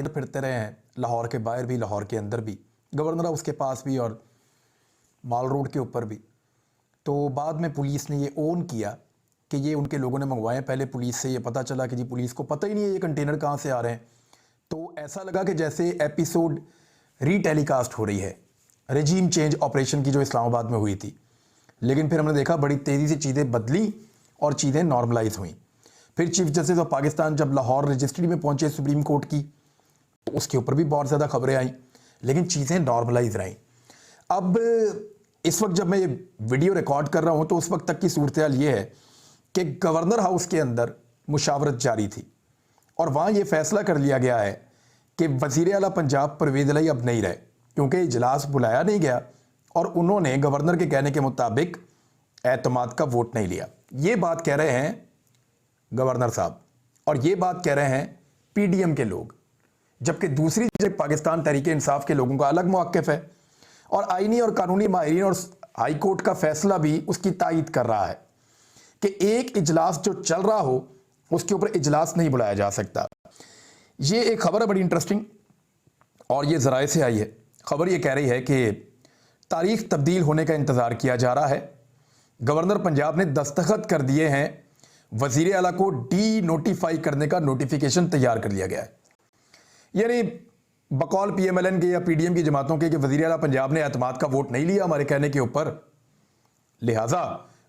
फिरते रहे हैं, लाहौर के बाहर भी, लाहौर के अंदर भी, गवर्नर हाउस के पास भी और माल रोड के ऊपर भी। तो बाद में पुलिस ने ये ओन किया कि ये उनके लोगों ने मंगवाए। पहले पुलिस से ये पता चला कि जी पुलिस को पता ही नहीं है ये कंटेनर कहाँ से आ रहे हैं। तो ऐसा लगा कि जैसे एपिसोड रीटेलीकास्ट हो रही है रेजीम चेंज ऑपरेशन की जो इस्लामाबाद में हुई थी। लेकिन फिर हमने देखा बड़ी तेज़ी से चीज़ें बदली और चीज़ें नॉर्मलाइज हुई। फिर चीफ जस्टिस ऑफ पाकिस्तान जब लाहौर रजिस्ट्री में पहुंचे सुप्रीम कोर्ट की, तो उसके ऊपर भी बहुत ज़्यादा खबरें आई, लेकिन चीज़ें नॉर्मलाइज रहीं। अब इस वक्त जब मैं ये वीडियो रिकॉर्ड कर रहा हूं तो उस वक्त तक की सूरत हाल ये है कि गवर्नर हाउस के अंदर मुशावरत जारी थी और वहाँ ये फैसला कर लिया गया है कि वज़ीर आला पंजाब परवेज़ इलाही अब नहीं रहे, क्योंकि इजलास बुलाया नहीं गया और उन्होंने गवर्नर के कहने के मुताबिक एतमाद का वोट नहीं लिया। ये बात कह रहे हैं गवर्नर साहब और ये बात कह रहे हैं पीडीएम के लोग, जबकि दूसरी तरफ पाकिस्तान तहरीक इंसाफ के लोगों का अलग मौक़िफ़ है और आईनी और कानूनी माहिरीन और हाई कोर्ट का फैसला भी उसकी तायीद कर रहा है कि एक इजलास जो चल रहा हो उसके ऊपर इजलास नहीं बुलाया जा सकता। ये एक खबर है बड़ी इंटरेस्टिंग और ये ज़राए से आई है। खबर ये कह रही है कि तारीख तब्दील होने का इंतज़ार किया जा रहा है। गवर्नर पंजाब ने दस्तखत कर दिए हैं, वज़ीर आला को डी नोटिफाई करने का नोटिफिकेशन तैयार कर लिया गया है। यानी बकौल पीएमएलएन के या पीडीएम की जमातों के कि वज़ीर आला पंजाब ने एतमाद का वोट नहीं लिया हमारे कहने के ऊपर, लिहाजा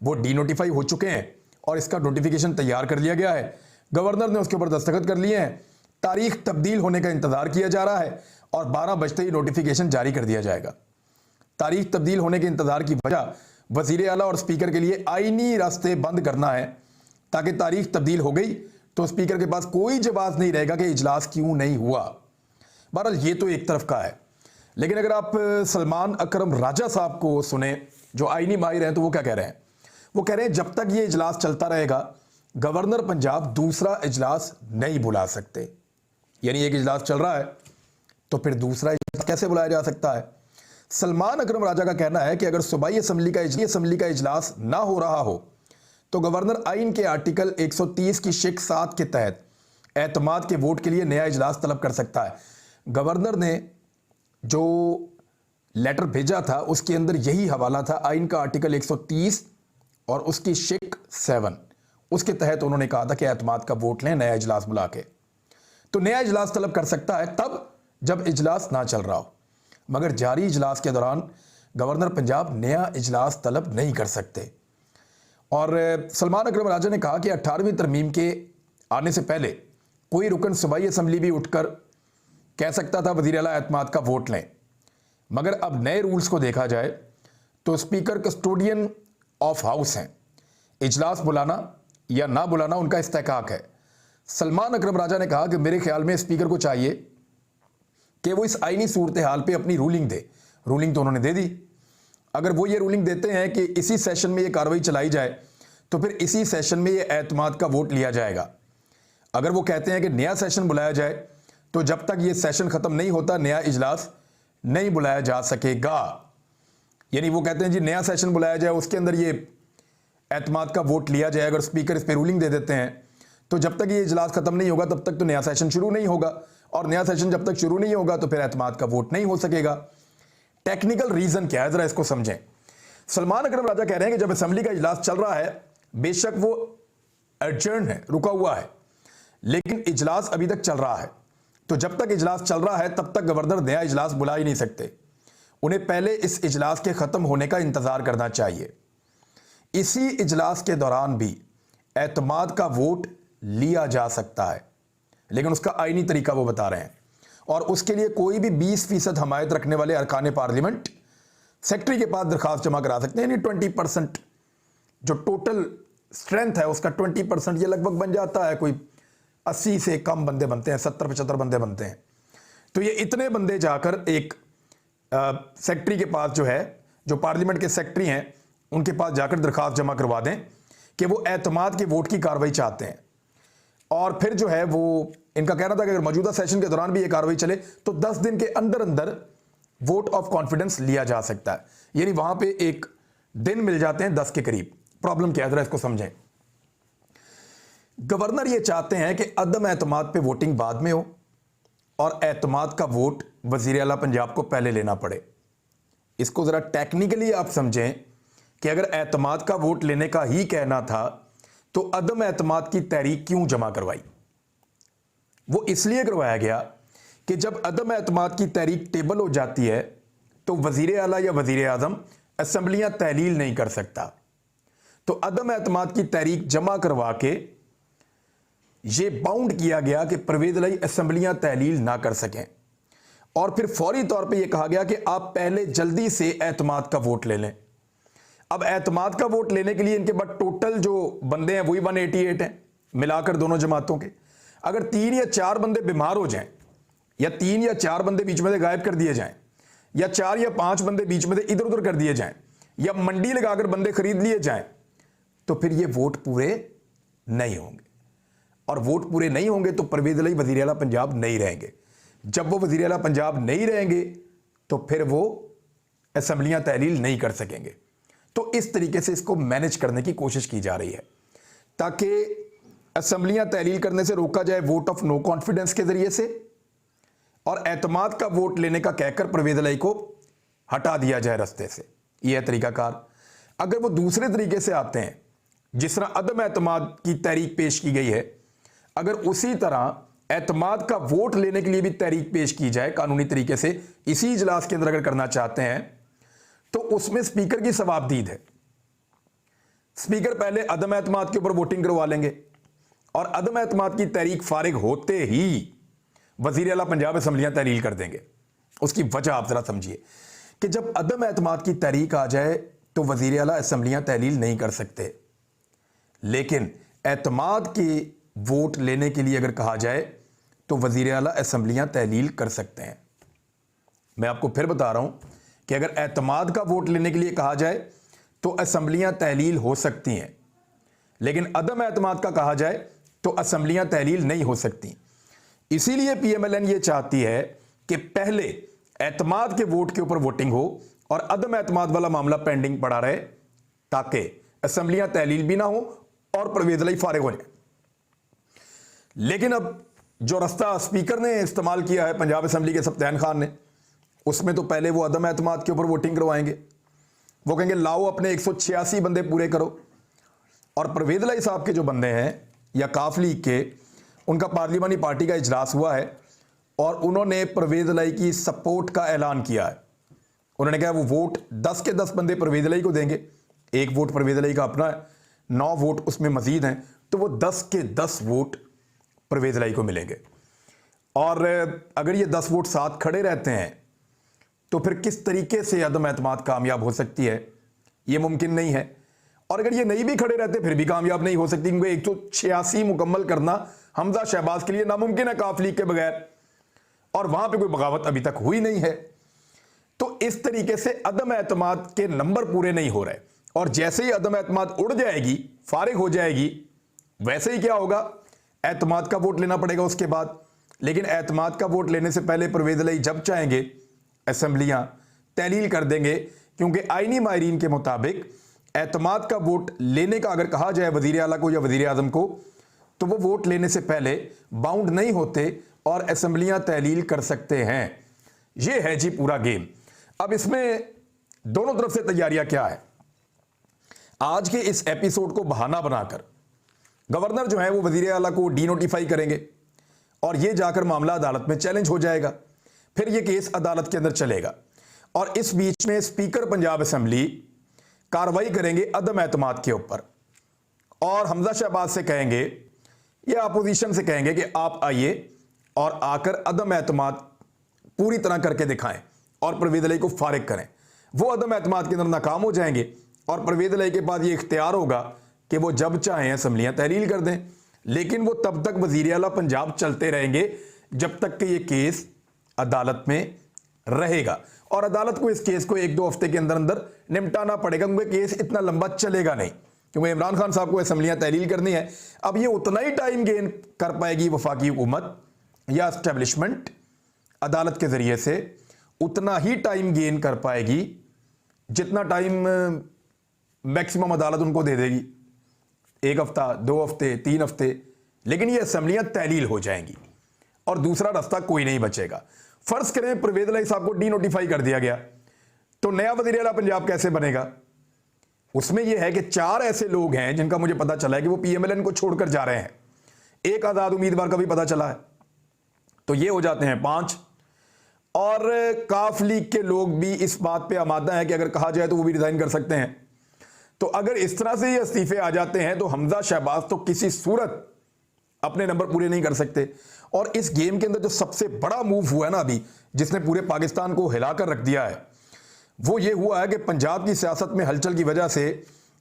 वो डी नोटिफाई हो चुके हैं और इसका नोटिफिकेशन तैयार कर लिया गया है। गवर्नर ने उसके ऊपर दस्तखत कर लिए हैं, तारीख तब्दील होने का इंतज़ार किया जा रहा है और 12 बजते ही नोटिफिकेशन जारी कर दिया जाएगा। तारीख तब्दील होने के इंतज़ार की वजह वज़ीर आला और स्पीकर के लिए आईनी रास्ते बंद करना है, ताकि तारीख तब्दील हो गई तो स्पीकर के पास कोई जवाब नहीं रहेगा कि इजलास क्यों नहीं हुआ। बहरहाल ये तो एक तरफ का है, लेकिन अगर आप सलमान अकरम राजा साहब को सुने जो आईनी माहिर हैं तो वो क्या कह रहे हैं? वो कह रहे हैं जब तक ये इजलास चलता रहेगा गवर्नर पंजाब दूसरा इजलास नहीं बुला सकते। यानी एक इजलास चल रहा है तो फिर दूसरा इजलास कैसे बुलाया जा सकता है? सलमान अकरम राजा का कहना है कि अगर सूबाई असम्बली का इजलास ना हो रहा हो तो गवर्नर आइन के आर्टिकल 130 की शिक 7 के तहत एतमाद के वोट के लिए नया इजलास तलब कर सकता है। गवर्नर ने जो लेटर भेजा था उसके अंदर यही हवाला था, आइन का आर्टिकल 130 और उसकी शिक 7, उसके तहत उन्होंने कहा था कि एतमाद का वोट लें नया इजलास बुला के। तो नया इजलास तलब कर सकता है तब जब इजलास ना चल रहा हो, मगर जारी इजलास के दौरान गवर्नर पंजाब नया इजलास तलब नहीं कर सकते। और सलमान अकरम राजा ने कहा कि 18वीं तरमीम के आने से पहले कोई रुकन सूबाई असम्बली भी उठकर कह सकता था वज़ीर आला एतमाद का वोट लें, मगर अब नए रूल्स को देखा जाए तो स्पीकर कस्टोडियन ऑफ हाउस हैं, इजलास बुलाना या ना बुलाना उनका इस्तेहकाक है। सलमान अकरम राजा ने कहा कि मेरे ख्याल में स्पीकर को चाहिए कि वो इस आईनी सूरत हाल पर अपनी रूलिंग दे। रूलिंग तो उन्होंने दे दी, अगर वो ये रूलिंग देते हैं कि इसी सेशन में ये कार्रवाई चलाई जाए तो फिर इसी सेशन में ये एतमाद का वोट लिया जाएगा। अगर वो कहते हैं कि नया सेशन बुलाया जाए तो जब तक ये सेशन ख़त्म नहीं होता नया इजलास नहीं बुलाया जा सकेगा। यानी वो कहते हैं जी नया सेशन बुलाया जाए, उसके अंदर ये एतमाद का वोट लिया जाए। अगर स्पीकर इस पर रूलिंग दे देते हैं तो जब तक ये इजलास ख़त्म नहीं होगा तब तक तो नया सेशन शुरू नहीं होगा, और नया सेशन जब तक शुरू नहीं होगा तो फिर एतमाद का वोट नहीं हो सकेगा। टेक्निकल रीजन क्या है जरा इसको समझें। सलमान अकरम राजा कह रहे हैं कि जब असेंबली का इजलास चल रहा है, बेशक वो एडजर्न है, रुका हुआ है, लेकिन इजलास अभी तक चल रहा है, तो जब तक इजलास चल रहा है तब तक गवर्नर नया इजलास बुला ही नहीं सकते। उन्हें पहले इस इजलास के खत्म होने का इंतजार करना चाहिए। इसी इजलास के दौरान भी एतमाद का वोट लिया जा सकता है, लेकिन उसका आईनी तरीका वो बता रहे हैं, और उसके लिए कोई भी 20% हमायत रखने वाले अरकान पार्लियामेंट सेक्रेटरी के पास दरखास्त जमा करा सकते हैं। यानी 20% जो टोटल स्ट्रेंथ है उसका 20% ये लगभग बन जाता है, कोई 80 से कम बंदे बनते हैं, 70-75 बंदे बनते हैं। तो ये इतने बंदे जाकर एक सेक्रेटरी के पास जो पार्लियामेंट के सेक्रेटरी हैं उनके पास जाकर दरखास्त जमा करवा दें कि वो एतमाद के वोट की कार्रवाई चाहते हैं, और फिर वो इनका कहना था कि अगर मौजूदा सेशन के दौरान भी ये कार्रवाई चले तो 10 दिन के अंदर अंदर वोट ऑफ कॉन्फिडेंस लिया जा सकता है। यानी वहां पे एक दिन मिल जाते हैं 10 के करीब। प्रॉब्लम क्या है जरा इसको समझें। गवर्नर ये चाहते हैं कि अदम एतमाद पे वोटिंग बाद में हो और एतमाद का वोट वज़ीर आला पंजाब को पहले लेना पड़े। इसको ज़रा टेक्निकली आप समझें कि अगर एतमाद का वोट लेने का ही कहना था तो अदम एतमाद की तहरीक क्यों जमा करवाई? वो इसलिए करवाया गया कि जब अदम एतमाद की तहरीक टेबल हो जाती है तो वज़ीर आला या वज़ीर आज़म असम्बलियाँ तहलील नहीं कर सकता। तो अदम एतमाद की तहरीक जमा करवा के ये बाउंड किया गया कि परवेज़ इलाही असम्बलियाँ तहलील ना कर सकें और फिर फौरी तौर पे ये कहा गया कि आप पहले जल्दी से एतमाद का वोट ले लें। अब एतमाद का वोट लेने के लिए इनके पास टोटल जो बंदे हैं वही 188 हैं मिलाकर दोनों जमातों के। अगर 3 या 4 बंदे बीमार हो जाएं या 3 या 4 बंदे बीच में से गायब कर दिए जाएं या 4 या 5 बंदे बीच में से इधर उधर कर दिए जाएं या मंडी लगाकर बंदे खरीद लिए जाएं तो फिर ये वोट पूरे नहीं होंगे और वोट पूरे नहीं होंगे तो परवेज़ इलाही वज़ीर आला पंजाब नहीं रहेंगे। जब वो वज़ीर आला पंजाब नहीं रहेंगे तो फिर वो असम्बलियाँ तहलील नहीं कर सकेंगे। तो इस तरीके से इसको मैनेज करने की कोशिश की जा रही है ताकि असम्बलियाँ तहलील करने से रोका जाए वोट ऑफ नो कॉन्फिडेंस के ज़रिए से और एतमाद का वोट लेने का कहकर परवेज़ इलाही को हटा दिया जाए रास्ते से। यह है तरीकाकार। अगर वो दूसरे तरीके से आते हैं जिस तरह अदम एतमाद की तहरीक पेश की गई है, अगर उसी तरह एतमाद का वोट लेने के लिए भी तहरीक पेश की जाए कानूनी तरीके से इसी इजलास के अंदर अगर करना चाहते हैं तो उसमें स्पीकर की सवाबदीद है। स्पीकर पहले अदम एतमाद के ऊपर वोटिंग करवा लेंगे और अदम एतमाद की तहरीक फारिग होते ही वज़ीर आला पंजाब असम्बलियाँ तहलील कर देंगे। उसकी वजह आप ज़रा समझिए कि जब अदम एतमाद की तहरीक आ जाए तो वज़ीर आला असम्बलियाँ तहलील नहीं कर सकते, लेकिन एतमाद के वोट लेने के लिए अगर कहा जाए तो वज़ीर आला असम्बलियाँ तहलील कर सकते हैं। मैं आपको फिर बता रहा हूँ कि अगर एतमाद का वोट लेने के लिए कहा जाए तो असम्बलियाँ तहलील हो सकती हैं, लेकिन अदम एतमाद का कहा जाए तो असम्बलियाँ तहलील नहीं हो सकती। इसीलिए PMLN ये चाहती है कि पहले एतमाद के वोट के ऊपर वोटिंग हो और अदम एतमाद वाला मामला पेंडिंग पड़ा रहे ताकि असम्बलियाँ तहलील भी ना हो और परवेज़ इलाही फारिग हो जाए। लेकिन अब जो रास्ता स्पीकर ने इस्तेमाल किया है पंजाब असम्बली के सफ्तान खान ने, उसमें तो पहले वो अदम एतमाद के ऊपर वोटिंग करवाएंगे। वो कहेंगे लाओ अपने 186 बंदे पूरे करो और परवेज़ इलाही साहब के जो बंदे हैं या काफ लीग के, उनका पार्लिमानी पार्टी का इजलास हुआ है और उन्होंने परवेज़ इलाही की सपोर्ट का ऐलान किया है। उन्होंने कहा वो वोट 10 के 10 बंदे परवेज़ इलाही को देंगे, 1 वोट परवेज़ इलाही का अपना है, 9 वोट उसमें मजीद हैं, तो वो 10 के 10 वोट परवेज़ इलाही को मिलेंगे। और अगर ये 10 वोट साथ खड़े रहते हैं तो फिर किस तरीके से अदम एतमाद कामयाब हो सकती है, ये मुमकिन नहीं है। और अगर ये नहीं भी खड़े रहते फिर भी कामयाब नहीं हो सकती, क्योंकि 186 मुकम्मल करना हमजा शहबाज के लिए नामुमकिन है काफ लीग के बगैर, और वहां पे कोई बगावत अभी तक हुई नहीं है। तो इस तरीके से अदम एतमाद के नंबर पूरे नहीं हो रहे और जैसे ही अदम एतमाद उड़ जाएगी, फारिग हो जाएगी, वैसे ही क्या होगा, एतमाद का वोट लेना पड़ेगा उसके बाद। लेकिन एतमाद का वोट लेने से पहले परवेज़ इलाही जब चाहेंगे असम्बलियाँ तहलील कर देंगे, क्योंकि आईनी माहिरीन के मुताबिक एतमाद का वोट लेने का अगर कहा जाए वज़ीर आला को या वज़ीर आज़म को तो वो वोट लेने से पहले बाउंड नहीं होते और असम्बलियाँ तहलील कर सकते हैं। ये है जी पूरा गेम। अब इसमें दोनों तरफ से तैयारियां क्या है। आज के इस एपिसोड को बहाना बनाकर गवर्नर जो है वो वज़ीर आला को डीनोटिफाई करेंगे और ये जाकर मामला अदालत में चैलेंज हो जाएगा, फिर ये केस अदालत के अंदर चलेगा और इस बीच में स्पीकर पंजाब असम्बली कार्रवाई करेंगे अदम एतमाद के ऊपर और हमजा शहबाज से कहेंगे या अपोजिशन से कहेंगे कि आप आइए और आकर अदम एतमाद पूरी तरह करके दिखाएं और परवेज़ इलाही को फारिग करें। वो अदम एतमाद के अंदर नाकाम हो जाएंगे और परवेज़ इलाही के पास ये इख्तियार होगा कि वो जब चाहें असम्बलियाँ तहलील कर दें, लेकिन वो तब तक वज़ीर आला पंजाब चलते रहेंगे जब तक कि ये केस अदालत में रहेगा और अदालत को इस केस को 1-2 हफ्ते के अंदर अंदर निपटाना पड़ेगा, क्योंकि केस इतना लंबा चलेगा नहीं, क्योंकि इमरान खान साहब को असम्बलियाँ तहलील करनी है। अब ये उतना ही टाइम गेन कर पाएगी वफाकी हुकूमत या एस्टेब्लिशमेंट अदालत के ज़रिए से, उतना ही टाइम गेन कर पाएगी जितना टाइम मैक्सिमम अदालत उनको दे देगी, 1 हफ्ता, 2 हफ्ते, 3 हफ्ते, लेकिन ये असम्बलियाँ तहलील हो जाएंगी और दूसरा रास्ता कोई नहीं बचेगा। फर्ज करें परवेज इलाही साहब को डी नोटिफाई कर दिया गया, तो नया वजीर आला पंजाब कैसे बनेगा? उसमें यह है कि 4 ऐसे लोग हैं जिनका मुझे पता चला है कि वो पीएमएलएन को छोड़कर जा रहे हैं। एक आजाद उम्मीदवार का भी पता चला है, तो ये हो जाते हैं 5। और काफ लीग के लोग भी इस बात पे आमादा है कि अगर कहा जाए तो वो भी रिजाइन कर सकते हैं। तो अगर इस तरह से ये इस्तीफे आ जाते हैं तो हमजा शहबाज तो किसी सूरत अपने नंबर पूरे नहीं कर सकते। और इस गेम के अंदर जो सबसे बड़ा मूव हुआ है ना अभी, जिसने पूरे पाकिस्तान को हिलाकर रख दिया है, वो ये हुआ है कि पंजाब की सियासत में हलचल की वजह से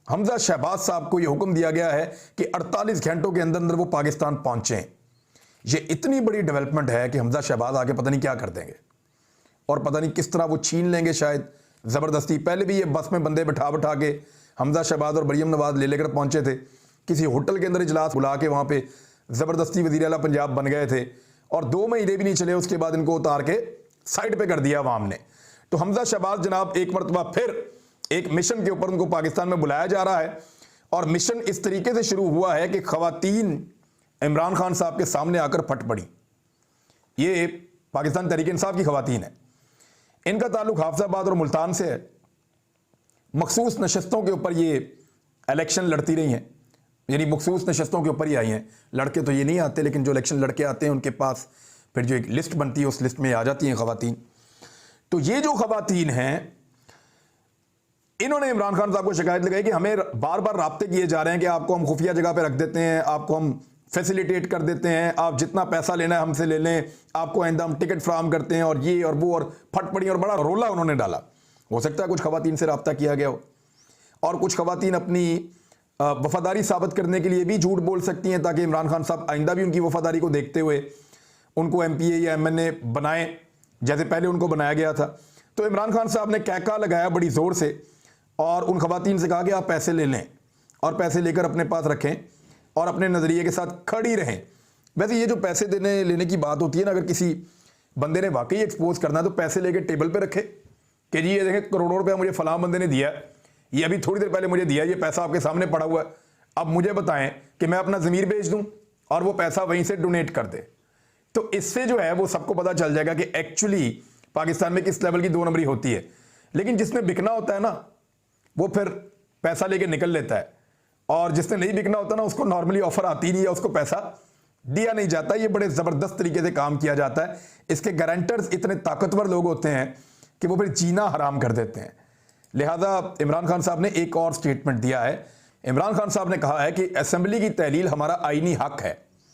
हमजा शहबाज साहब को ये हुक्म दिया गया है कि 48 घंटों के अंदर अंदर वो पाकिस्तान पहुंचे। ये इतनी बड़ी डेवलपमेंट है कि हमजा शहबाज आके पता नहीं क्या कर देंगे और पता नहीं किस तरह वो छीन लेंगे शायद ज़बरदस्ती। पहले भी ये बस में बंदे बैठा बैठा के हमजा शहबाज और मरियम नवाज ले लेकर पहुंचे थे, किसी होटल के अंदर इजलास बुला के वहाँ पे ज़बरदस्ती वज़ीर आला पंजाब बन गए थे, और 2 महीने भी नहीं चले उसके बाद इनको उतार के साइड पे कर दिया अवाम ने। तो हमजा शहबाज जनाब एक मरतबा फिर एक मिशन के ऊपर उनको पाकिस्तान में बुलाया जा रहा है, और मिशन इस तरीके से शुरू हुआ है कि ख़वातीन इमरान खान साहब के सामने आकर फट पड़ी। ये पाकिस्तान तहरीक इंसाफ की ख़वातीन है, इनका ताल्लुक हाफिजाबाद और मुल्तान से है। मखसूस नशस्तों के ऊपर ये इलेक्शन लड़ती रही हैं, यानी मखसूस नशस्तों के ऊपर ही आई हैं। लड़के तो ये नहीं आते, लेकिन जो इलेक्शन लड़के आते हैं उनके पास फिर जो एक लिस्ट बनती है उस लिस्ट में आ जाती हैं ख़वातीन। तो ये जो ख़वातीन हैं, इन्होंने इमरान खान साहब को शिकायत लगाई कि हमें बार बार राब्ते किए जा रहे हैं कि आपको हम खुफिया जगह पे रख देते हैं, आपको हम फैसिलिटेट कर देते हैं, आप जितना पैसा लेना है हमसे ले लें, आपको आइंदा हम टिकट फ्राहम करते हैं, और ये और वो, और फट पड़ी और बड़ा रोला उन्होंने डाला। हो सकता है कुछ ख़वातीन से रब्ता किया गया हो, और कुछ ख़वातीन अपनी वफादारी साबित करने के लिए भी झूठ बोल सकती हैं ताकि इमरान खान साहब आइंदा भी उनकी वफादारी को देखते हुए उनको MPA या MNA बनाएं जैसे पहले उनको बनाया गया था। तो इमरान खान साहब ने कैका लगाया बड़ी ज़ोर से और उन ख़वातीन से कहा कि आप पैसे ले लें और पैसे लेकर अपने पास रखें और अपने नज़रिए के साथ खड़ी रहें। वैसे ये जो पैसे देने लेने की बात होती है ना, अगर किसी बंदे ने वाकई एक्सपोज करना है तो पैसे लेके टेबल पे रखे कि जी ये देखें करोड़ों रुपया मुझे फलां बंदे ने दिया, ये अभी थोड़ी देर पहले मुझे दिया, ये पैसा आपके सामने पड़ा हुआ है, अब मुझे बताएं कि मैं अपना ज़मीर बेच दूं और वो पैसा वहीं से डोनेट कर दे। तो इससे जो है वो सबको पता चल जाएगा कि एक्चुअली पाकिस्तान में किस लेवल की 2 नंबरी होती है। लेकिन जिसने बिकना होता है ना, वो फिर पैसा लेके निकल लेता है, और जिसने नहीं बिकना होता ना उसको नॉर्मली ऑफर आती नहीं है, उसको पैसा दिया नहीं जाता। ये बड़े ज़बरदस्त तरीके से काम किया जाता है। इसके गारंटर्स इतने ताकतवर लोग होते हैं कि वो फिर जीना हराम कर देते हैं। लिहाजा इमरान खान साहब ने एक और स्टेटमेंट दिया है। इमरान खान साहब ने कहा है कि असेंबली की तहलील हमारा आईनी हक है।